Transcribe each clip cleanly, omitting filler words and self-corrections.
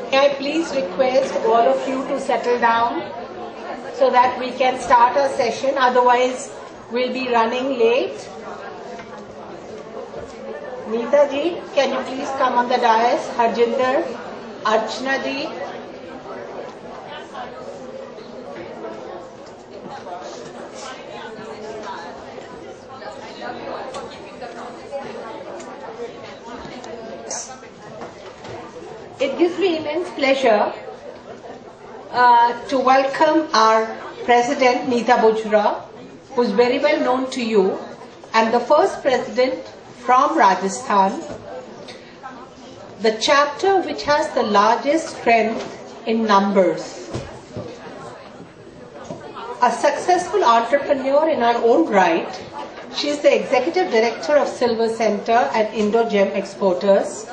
Can I please request all of you to settle down so that we can start our session, otherwise we'll be running late. Neeta ji, can you please come on the dais? Harjinder, Archana ji. It gives me immense pleasure to welcome our President Neeta Bujra, who is very well known to you, and the first President from Rajasthan, the chapter which has the largest strength in numbers. A successful entrepreneur in her own right, she is the Executive Director of Silver Center and Indo-Gem Exporters,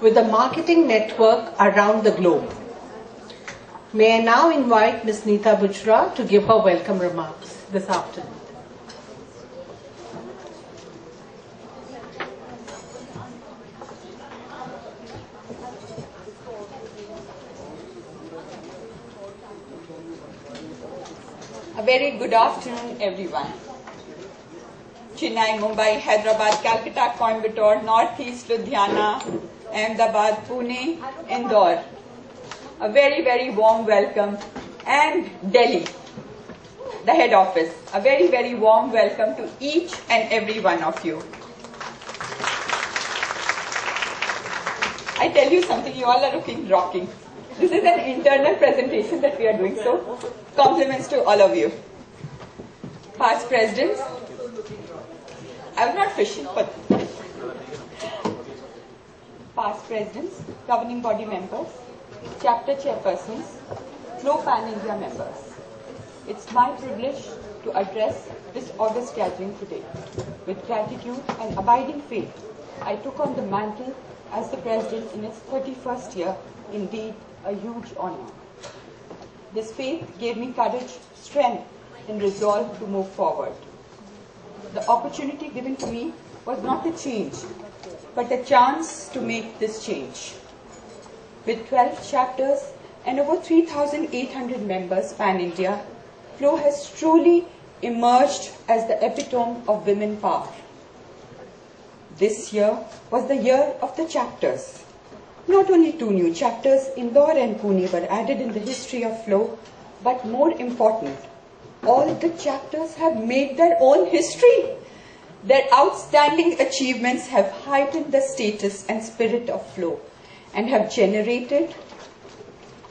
with a marketing network around the globe. May I now invite Ms. Neeta Bujra to give her welcome remarks this afternoon. A very good afternoon, everyone. Chennai, Mumbai, Hyderabad, Calcutta, Coimbatore, Northeast, Ludhiana, Ahmedabad, Pune, Indore. A very, very warm welcome. And Delhi, the head office. A very, very warm welcome to each and every one of you. I tell you something, you all are looking rocking. This is an internal presentation that we are doing, so compliments to all of you. Past presidents, I was not fishing, but past presidents, governing body members, chapter chairpersons, Flow Pan India members. It's my privilege to address this august gathering today. With gratitude and abiding faith, I took on the mantle as the president in its 31st year, indeed a huge honor. This faith gave me courage, strength, and resolve to move forward. The opportunity given to me was not a change, but a chance to make this change. With 12 chapters and over 3,800 members pan-India, Flow has truly emerged as the epitome of women power. This year was the year of the chapters. Not only 2 new chapters, Indore and Pune, were added in the history of Flow, but more important, all the chapters have made their own history. Their outstanding achievements have heightened the status and spirit of Flow and have generated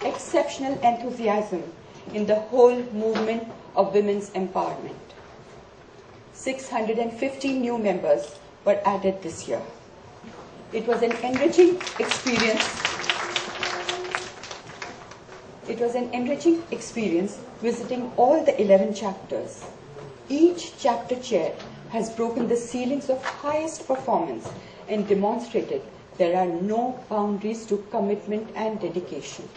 exceptional enthusiasm in the whole movement of women's empowerment. 650 new members were added this year. It was an enriching experience. It was an enriching experience visiting all the 11 chapters. Each chapter chair has broken the ceilings of highest performance and demonstrated there are no boundaries to commitment and dedication.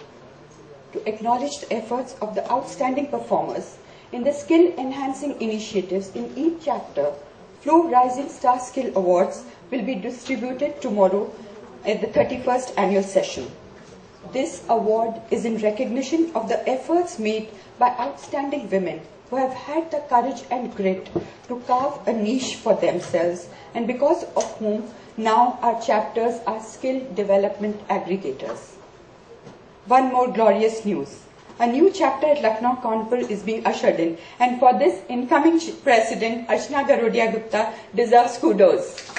To acknowledge the efforts of the outstanding performers in the skill-enhancing initiatives in each chapter, Flow Rising Star Skill Awards will be distributed tomorrow at the 31st annual session. This award is in recognition of the efforts made by outstanding women who have had the courage and grit to carve a niche for themselves, and because of whom now our chapters are skill development aggregators. One more glorious news. A new chapter at Lucknow Kanpur is being ushered in, and for this, incoming President Archana Garodia Gupta deserves kudos.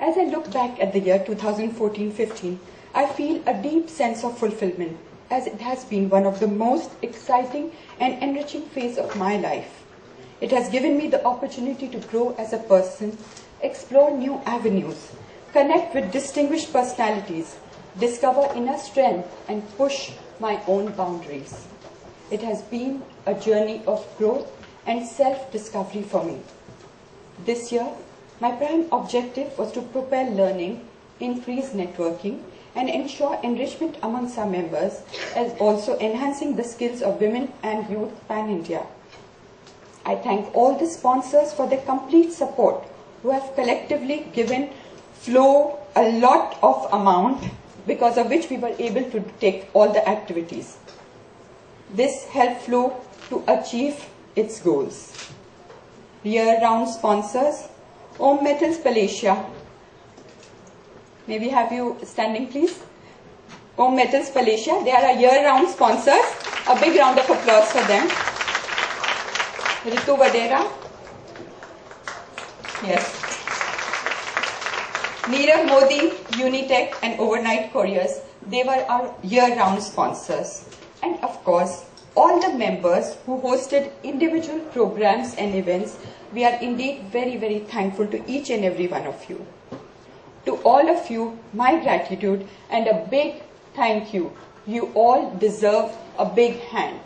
As I look back at the year 2014-15, I feel a deep sense of fulfillment, as it has been one of the most exciting and enriching phases of my life. It has given me the opportunity to grow as a person, explore new avenues, connect with distinguished personalities, discover inner strength, and push my own boundaries. It has been a journey of growth and self-discovery for me. This year, my prime objective was to propel learning, increase networking, and ensure enrichment amongst our members, as also enhancing the skills of women and youth pan-India. I thank all the sponsors for their complete support who have collectively given flow a lot of amount, because of which we were able to take all the activities. This helped Flow to achieve its goals. Year-round sponsors, Om Metals Palatia. May we have you standing, please? Om Metals Palatia, they are our year-round sponsors. A big round of applause for them. Ritu Vadera. Yes. Nirav Modi, Unitech and Overnight Couriers, they were our year-round sponsors. And of course, all the members who hosted individual programs and events, we are indeed very, very thankful to each and every one of you. To all of you, my gratitude and a big thank you. You all deserve a big hand.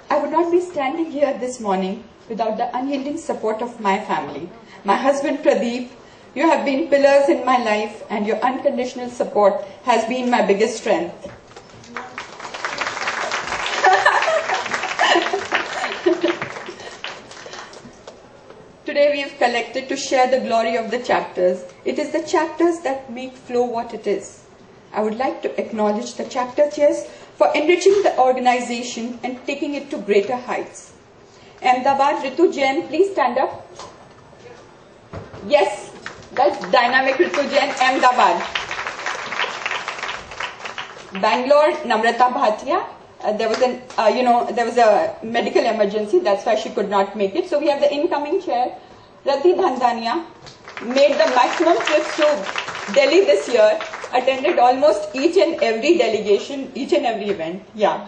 I would not be standing here this morning without the unyielding support of my family. My husband Pradeep, you have been pillars in my life, and your unconditional support has been my biggest strength. Today we have collected to share the glory of the chapters. It is the chapters that make Flow what it is. I would like to acknowledge the chapter chairs for enriching the organization and taking it to greater heights. Ahmedabad, Ritu Jain, please stand up. Yes, that's dynamic Ritu Jain, Ahmedabad. Bangalore, Namrata Bhatia. There was a medical emergency, that's why she could not make it. So we have the incoming chair, Rati Dhandania, made the maximum trips to Delhi this year, attended almost each and every delegation, each and every event. Yeah.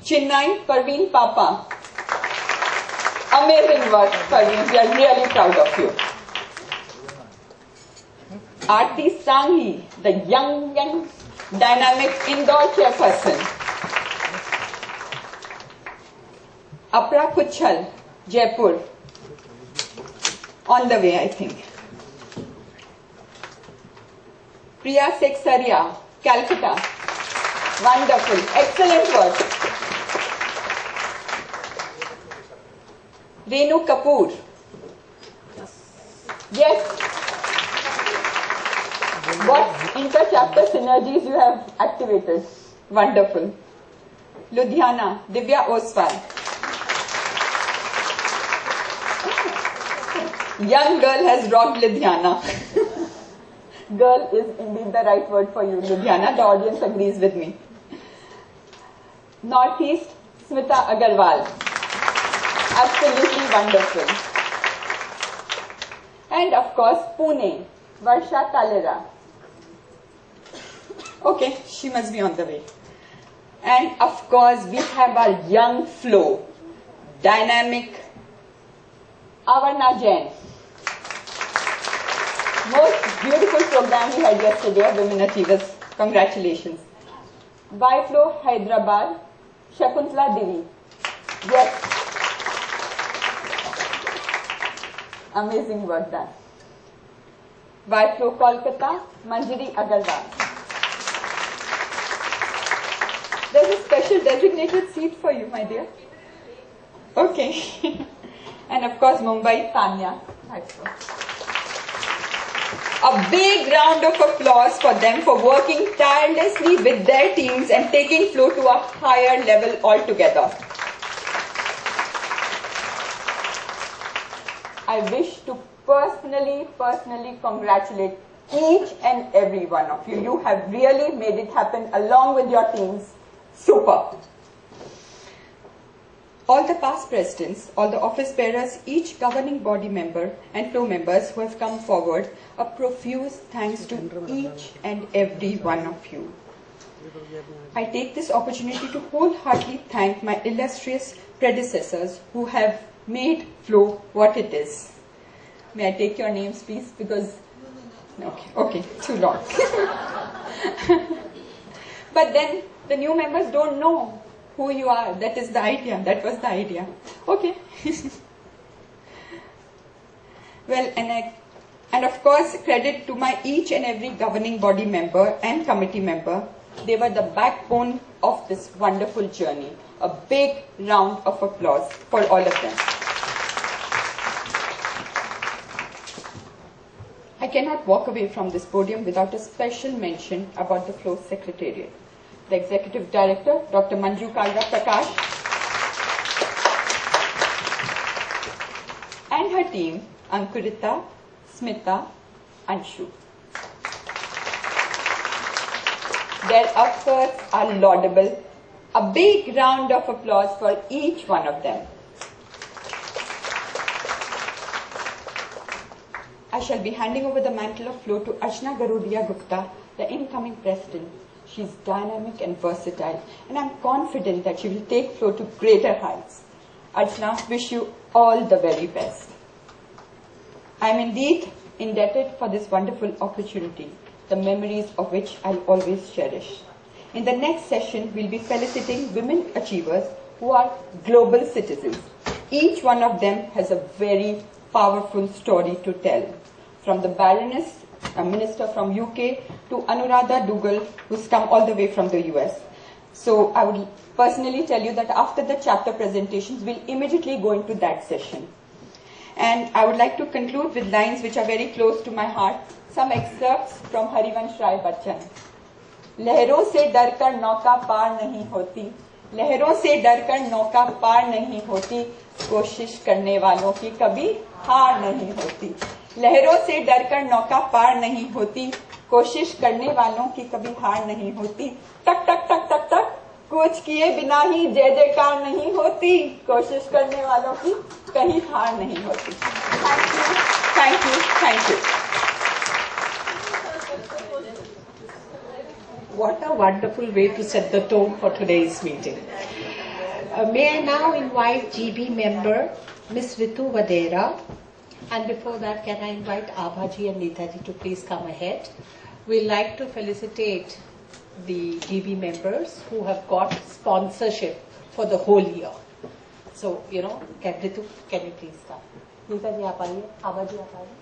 Chennai, Parveen Papa. Amazing work, Parveen. We are really proud of you. Aarti Sanghi, the young, dynamic indoor chairperson. Apra Kuchhal, Jaipur. On the way, I think. Priya Seksaria, Calcutta. Wonderful. Excellent work. Renu Kapoor. Yes. What inter-chapter synergies you have activated. Wonderful. Ludhiana, Divya Oswal. Young girl has rocked Ludhiana. Girl is indeed the right word for you, Ludhiana. The audience agrees with me. Northeast, Smita Agarwal. Absolutely wonderful. And of course, Pune, Varsha Talera. Okay, she must be on the way. And of course, we have our young Flow, dynamic Avarna Jain. Most beautiful program we had yesterday, Women Achievers. Congratulations. Flow Hyderabad, Shakuntala Devi. Yes. Amazing work done. Flow Kolkata, Manjari Agarwal. There's a special designated seat for you, my dear. Okay. And of course, Mumbai, Tanya. A big round of applause for them for working tirelessly with their teams and taking Flow to a higher level altogether. I wish to personally congratulate each and every one of you. You have really made it happen along with your teams. Super. All the past presidents, all the office bearers, each governing body member and Flow members who have come forward, a profuse thanks to each and every one of you. I take this opportunity to wholeheartedly thank my illustrious predecessors who have made Flow what it is. May I take your names, please? Because, okay, too long. But then the new members don't know who you are. That is the idea. That was the idea. Okay. Well, and of course, credit to my each and every governing body member and committee member. They were the backbone of this wonderful journey. A big round of applause for all of them. cannot walk away from this podium without a special mention about the Flow Secretariat. The Executive Director, Dr. Manju Kalra Prakash, and her team, Ankurita, Smita, Anshu. Their efforts are laudable. A big round of applause for each one of them. I shall be handing over the mantle of Flow to Archana Garodia Gupta, the incoming president. She's dynamic and versatile, and I'm confident that she will take Flow to greater heights. Archana, wish you all the very best. I'm indeed indebted for this wonderful opportunity, the memories of which I'll always cherish. In the next session, we'll be feliciting women achievers who are global citizens. Each one of them has a very powerful story to tell. From the Baroness, a minister from UK, to Anuradha Dougal, who's come all the way from the US. So I would personally tell you that after the chapter presentations, we'll immediately go into that session. And I would like to conclude with lines which are very close to my heart, some excerpts from Harivansh Rai Bachchan. लहरों से डरकर नौका पार नहीं होती, लहरों से डरकर नौका पार नहीं होती, कोशिश करने वालों की कभी हार नहीं होती। लहरों से डरकर नौका पार नहीं होती, कोशिश करने वालों की कभी हार नहीं होती। टक टक टक टक टक, कुछ किए बिना ही जय जयकार नहीं होती, कोशिश करने वालों की कहीं हार नहीं होती। Thank you, thank you, thank you. What a wonderful way to set the tone for today's meeting. May I now invite GB member Ms. Ritu Vadera, and before that can I invite Abhaji and Neetaji to please come ahead. We'd like to felicitate the GB members who have got sponsorship for the whole year. So, Ritu, can you please come? Neetaji, aap aaiye. Abhaji, aap aaiye.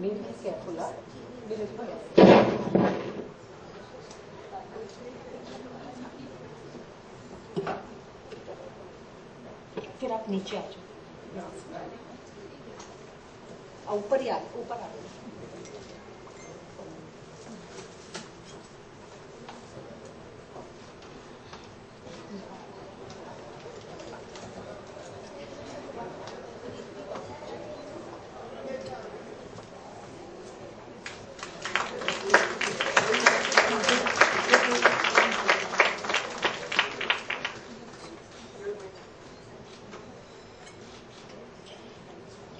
Be careful, huh? Be careful. फिर आप नीचे आ जाओ, ऊपर ही आ ऊपर आ जाओ।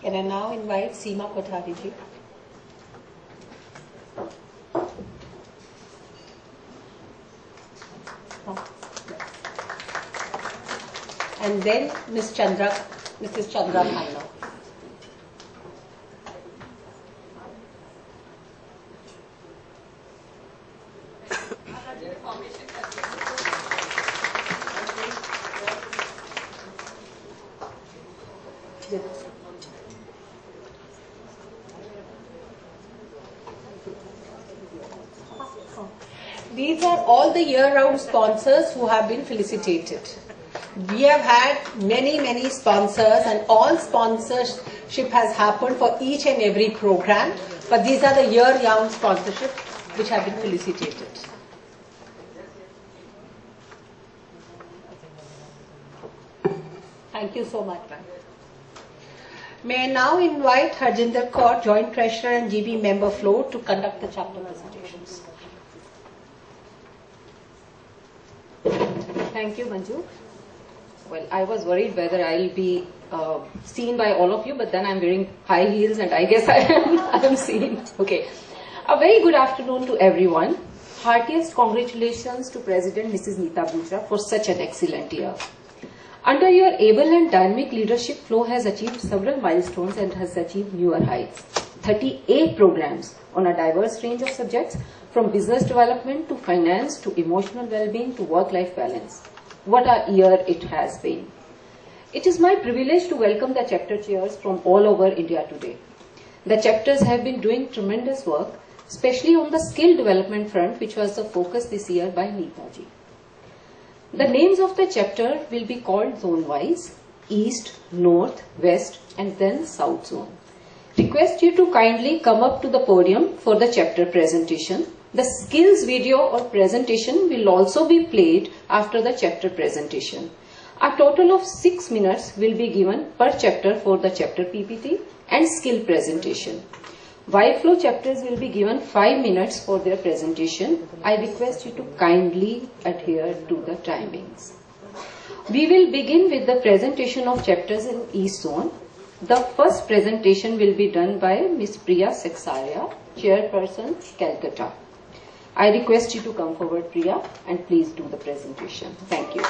Can I now invite Seema Kothari ji? And then Mrs. Chandra Khanna. These are all the year-round sponsors who have been felicitated. We have had many sponsors, and all sponsorship has happened for each and every program, but these are the year-round sponsorship which have been felicitated. Thank you so much, ma'am. May I now invite Harjinder Kaur, Joint Treasurer and GB Member Flow, to conduct the chapter presentations. Thank you, Manju. Well, I was worried whether I'll be seen by all of you, but then I'm wearing high heels and I guess I am seen. Okay. A very good afternoon to everyone. Heartiest congratulations to President Mrs. Neeta Bhutra for such an excellent year. Under your able and dynamic leadership, Flow has achieved several milestones and has achieved newer heights. 38 programs on a diverse range of subjects, from business development to finance to emotional well-being to work-life balance. What a year it has been. It is my privilege to welcome the chapter chairs from all over India today. The chapters have been doing tremendous work, especially on the skill development front, which was the focus this year by Neeta ji. The names of the chapter will be called zone-wise: East, North, West, and then South Zone. Request you to kindly come up to the podium for the chapter presentation. The skills video or presentation will also be played after the chapter presentation. A total of 6 minutes will be given per chapter for the chapter PPT and skill presentation. Wide flow chapters will be given 5 minutes for their presentation. I request you to kindly adhere to the timings. We will begin with the presentation of chapters in East Zone. The first presentation will be done by Ms. Priya Seksaria, Chairperson, Calcutta. I request you to come forward, Priya, and please do the presentation. Thank you.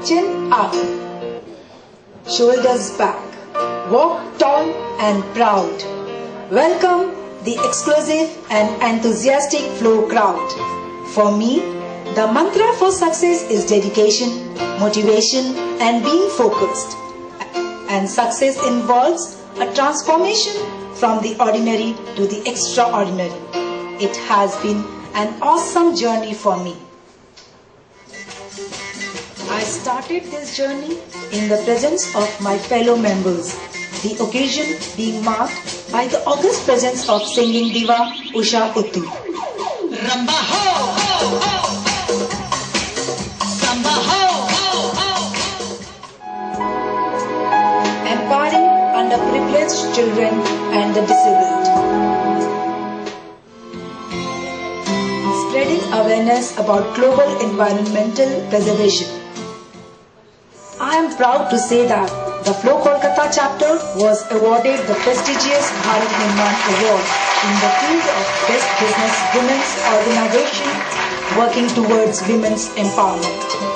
Chin up, shoulders back, walk tall and proud. Welcome the exclusive and enthusiastic flow crowd. For me, the mantra for success is dedication, motivation, and being focused. And success involves a transformation from the ordinary to the extraordinary. It has been an awesome journey for me. I started this journey in the presence of my fellow members, the occasion being marked by the august presence of singing diva Usha Uttu. Ramba ho, ho, ho. Samba ho, ho, ho. Empowering underprivileged children and the disabled. Spreading awareness about global environmental preservation. I am proud to say that the Flow Kolkata chapter was awarded the prestigious Bharat Nirman Award in the field of Best Business Women's Organization working towards women's empowerment.